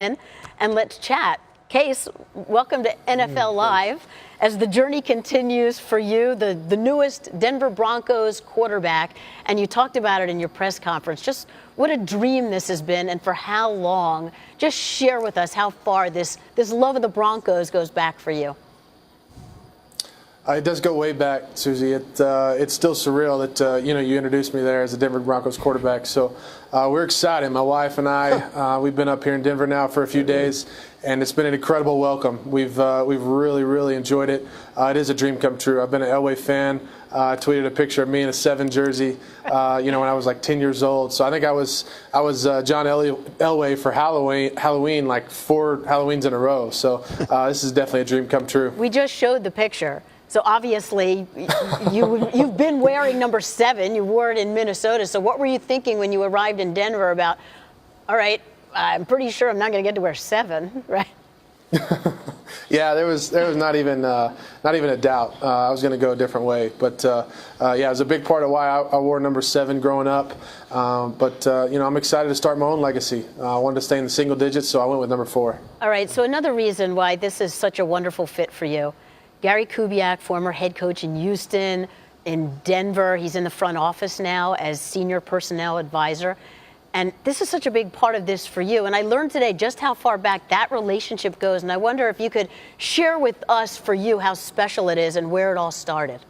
in and let's chat. Case, welcome to NFL Live. As the journey continues for you, the newest Denver Broncos quarterback, and you talked about it in your press conference, just what a dream this has been and for how long. Just share with us how far this love of the Broncos goes back for you. It does go way back, Susie. It's still surreal that you introduced me there as a Denver Broncos quarterback. So we're excited. My wife and I, we've been up here in Denver now for a few days, and it's been an incredible welcome. We've really enjoyed it. It is a dream come true. I've been an Elway fan. I tweeted a picture of me in a 7 jersey, when I was like 10 years old. So I think I was John Elway for Halloween like 4 Halloweens in a row. So this is definitely a dream come true. We just showed the picture. So obviously, you've been wearing number 7. You wore it in Minnesota. So what were you thinking when you arrived in Denver about, all right, I'm pretty sure I'm not going to get to wear 7, right? Yeah, there was not even a doubt. I was going to go a different way. But yeah, it was a big part of why I wore number 7 growing up. But I'm excited to start my own legacy. I wanted to stay in the single digits, so I went with number 4. All right. So another reason why this is such a wonderful fit for you. Gary Kubiak, former head coach in Houston, in Denver. He's in the front office now as senior personnel advisor. And this is such a big part of this for you. And I learned today just how far back that relationship goes. And I wonder if you could share with us for you how special it is and where it all started.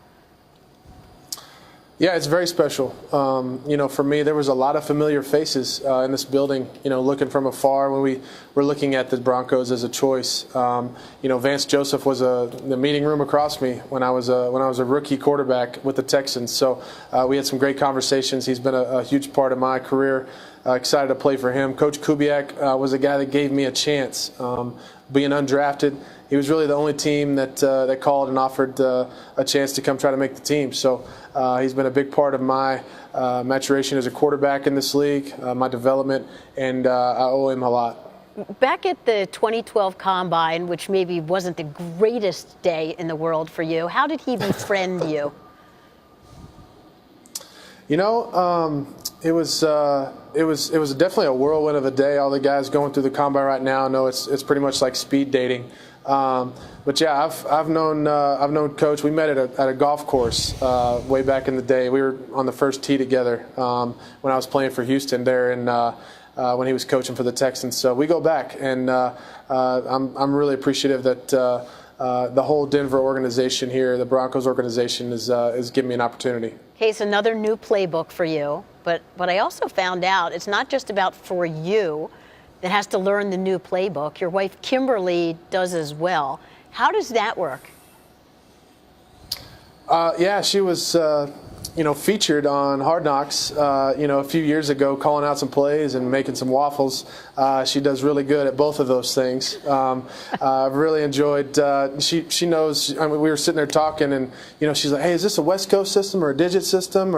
Yeah, it's very special. For me, there was a lot of familiar faces in this building, looking from afar when we were looking at the Broncos as a choice. Vance Joseph was in the meeting room across me when I was a rookie quarterback with the Texans. So we had some great conversations. He's been a huge part of my career. Excited to play for him. Coach Kubiak was a guy that gave me a chance. Being undrafted, he was really the only team that called and offered a chance to come try to make the team. So he's been a big part of my maturation as a quarterback in this league, my development, and I owe him a lot. Back at the 2012 Combine, which maybe wasn't the greatest day in the world for you, how did he befriend you? It was definitely a whirlwind of a day. All the guys going through the Combine right now know it's pretty much like speed dating. But yeah, I've known Coach. We met at a golf course way back in the day. We were on the first tee together when I was playing for Houston there, and when he was coaching for the Texans. So we go back, and I'm really appreciative that the whole Denver organization here, the Broncos organization, is giving me an opportunity. Case, another new playbook for you. But what I also found out, it's not just about for you that has to learn the new playbook. Your wife, Kimberly, does as well. How does that work? Yeah, she was, featured on Hard Knocks, a few years ago, calling out some plays and making some waffles. She does really good at both of those things. I've really enjoyed. She knows. I mean, we were sitting there talking, and she's like, "Hey, is this a West Coast system or a digit system?"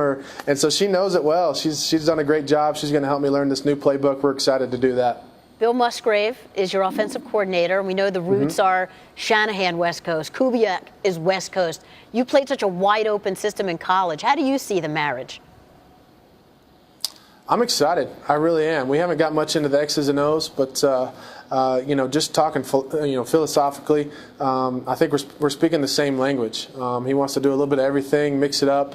And so she knows it well. She's done a great job. She's going to help me learn this new playbook. We're excited to do that. Bill Musgrave is your offensive coordinator. We know the roots are Shanahan West Coast. Kubiak is West Coast. You played such a wide open system in college. How do you see the marriage? I'm excited. I really am. We haven't got much into the X's and O's, but just talking, philosophically, I think we're speaking the same language. He wants to do a little bit of everything, mix it up,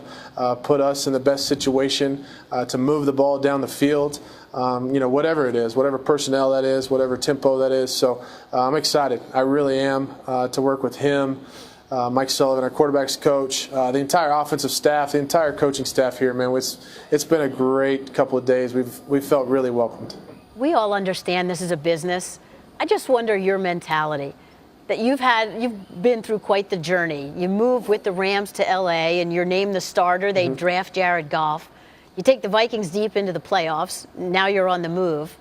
put us in the best situation to move the ball down the field. Whatever it is, whatever personnel that is, whatever tempo that is. So I'm excited. I really am to work with him. Mike Sullivan, our quarterback's coach, the entire offensive staff, the entire coaching staff here, man. It's been a great couple of days. We've felt really welcomed. We all understand this is a business. I just wonder your mentality. That you've been through quite the journey. You move with the Rams to LA and you're named the starter. They draft Jared Goff. You take the Vikings deep into the playoffs. Now you're on the move.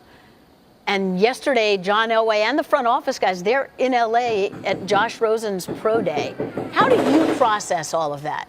And yesterday, John Elway and the front office guys, they're in LA at Josh Rosen's pro day. How do you process all of that?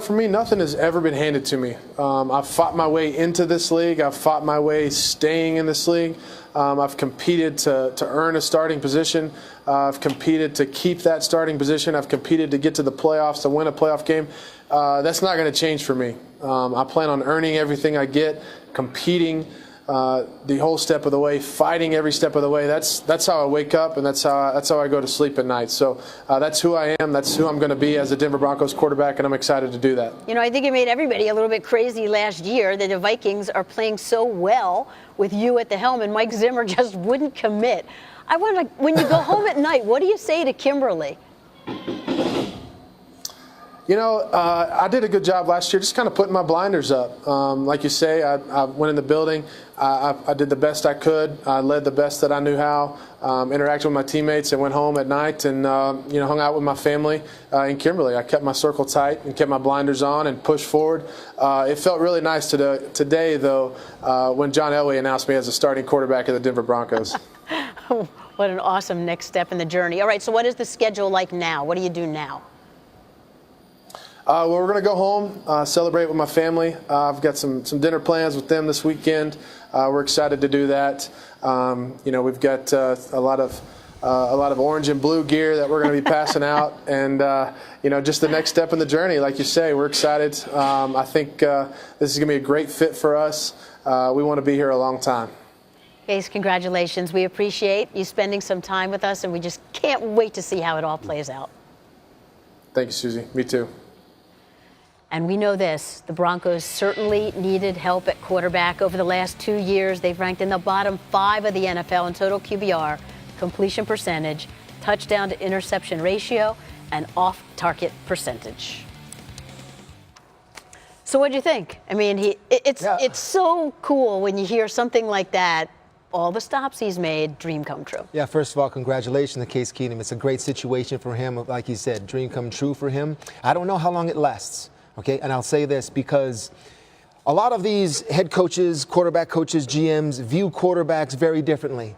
For me, nothing has ever been handed to me. I've fought my way into this league. I've fought my way staying in this league. I've competed to earn a starting position. I've competed to keep that starting position. I've competed to get to the playoffs, to win a playoff game. That's not going to change for me. I plan on earning everything I get, competing, the whole step of the way, fighting every step of the way. That's how I wake up, and that's how I go to sleep at night. So that's who I am. That's who I'm going to be as a Denver Broncos quarterback, and I'm excited to do that. You know, I think it made everybody a little bit crazy last year that the Vikings are playing so well with you at the helm, and Mike Zimmer just wouldn't commit. I wonder, when you go home at night, what do you say to Kimberly? You know, I did a good job last year just kind of putting my blinders up. Like you say, I went in the building. I did the best I could. I led the best that I knew how, interacted with my teammates, and went home at night and, hung out with my family in Kimberly. I kept my circle tight and kept my blinders on and pushed forward. It felt really nice today, though, when John Elway announced me as a starting quarterback of the Denver Broncos. What an awesome next step in the journey. All right, so what is the schedule like now? What do you do now? Well, we're going to go home, celebrate with my family. I've got some dinner plans with them this weekend. We're excited to do that. We've got a lot of orange and blue gear that we're going to be passing out, and just the next step in the journey. Like you say, we're excited. I think this is going to be a great fit for us. We want to be here a long time. Case, congratulations. We appreciate you spending some time with us, and we just can't wait to see how it all plays out. Thank you, Susie. Me too. And we know this, the Broncos certainly needed help at quarterback. Over the last 2 years, they've ranked in the bottom 5 of the NFL in total QBR, completion percentage, touchdown to interception ratio, and off-target percentage. So what'd you think? I mean, it's so cool when you hear something like that. All the stops he's made, dream come true. Yeah, first of all, congratulations to Case Keenum. It's a great situation for him. Like you said, dream come true for him. I don't know how long it lasts. Okay, and I'll say this because a lot of these head coaches, quarterback coaches, GMs view quarterbacks very differently.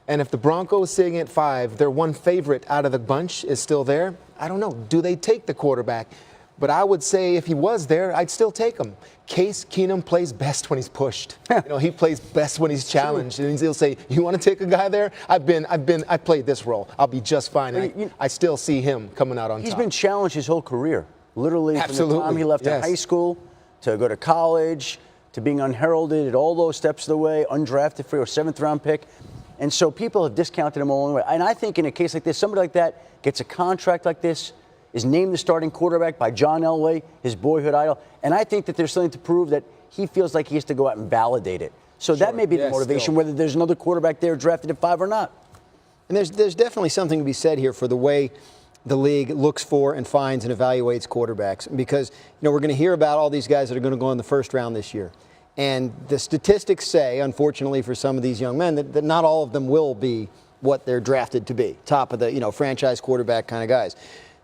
And if the Broncos sitting at 5, their one favorite out of the bunch is still there, I don't know. Do they take the quarterback? But I would say if he was there, I'd still take him. Case Keenum plays best when he's pushed. He plays best when he's challenged. And he'll say, you want to take a guy there? I played this role. I'll be just fine. I still see him coming out on top. He's been challenged his whole career. Literally, from the time he left high school to go to college to being unheralded at all those steps of the way, undrafted for a 7th-round pick. And so people have discounted him along the way. And I think in a case like this, somebody like that gets a contract like this, is named the starting quarterback by John Elway, his boyhood idol. And I think that there's something to prove that he feels like he has to go out and validate it. So that may be the motivation, whether there's another quarterback there drafted at 5 or not. And there's definitely something to be said here for the way the league looks for and finds and evaluates quarterbacks, because we're going to hear about all these guys that are going to go in the first round this year, and the statistics say, unfortunately for some of these young men, that not all of them will be what they're drafted to be, top of the franchise quarterback kind of guys.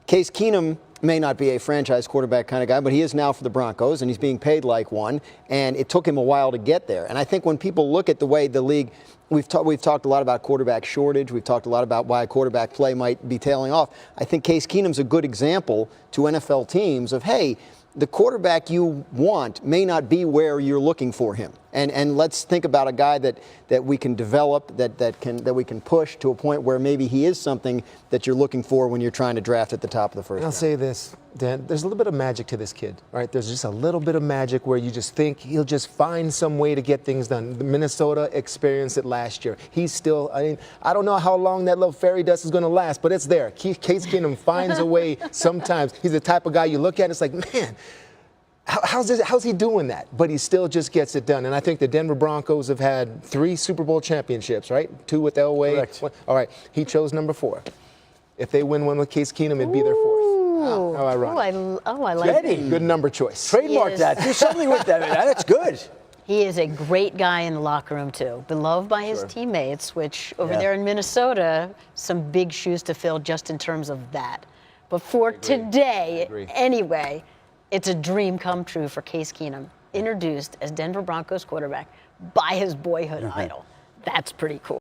Case Keenum may not be a franchise quarterback kind of guy, but he is now for the Broncos, and he's being paid like one, and it took him a while to get there. And I think when people look at the way the league, we've talked a lot about quarterback shortage, we've talked a lot about why quarterback play might be tailing off. I think Case Keenum's a good example to NFL teams of, hey, the quarterback you want may not be where you're looking for him. And let's think about a guy that we can develop, that we can push to a point where maybe he is something that you're looking for when you're trying to draft at the top of the first round. I'll say this, Dan, there's a little bit of magic to this kid, right? There's just a little bit of magic where you just think he'll just find some way to get things done. The Minnesota experienced it last year. He's still, I don't know how long that little fairy dust is going to last, but it's there. Case Keenum finds a way sometimes. He's the type of guy you look at and it's like, man, how's he doing that? But he still just gets it done. And I think the Denver Broncos have had 3 Super Bowl championships, right? 2 with Elway. Correct. All right. He chose number 4. If they win one with Case Keenum, it'd be their 4th. How ironic. I like it. Good number choice. Trademark that. Do something with that. That's good. He is a great guy in the locker room, too. Beloved by his teammates, which over there in Minnesota, some big shoes to fill just in terms of that. But for today, anyway, it's a dream come true for Case Keenum, introduced as Denver Broncos quarterback by his boyhood idol. That's pretty cool.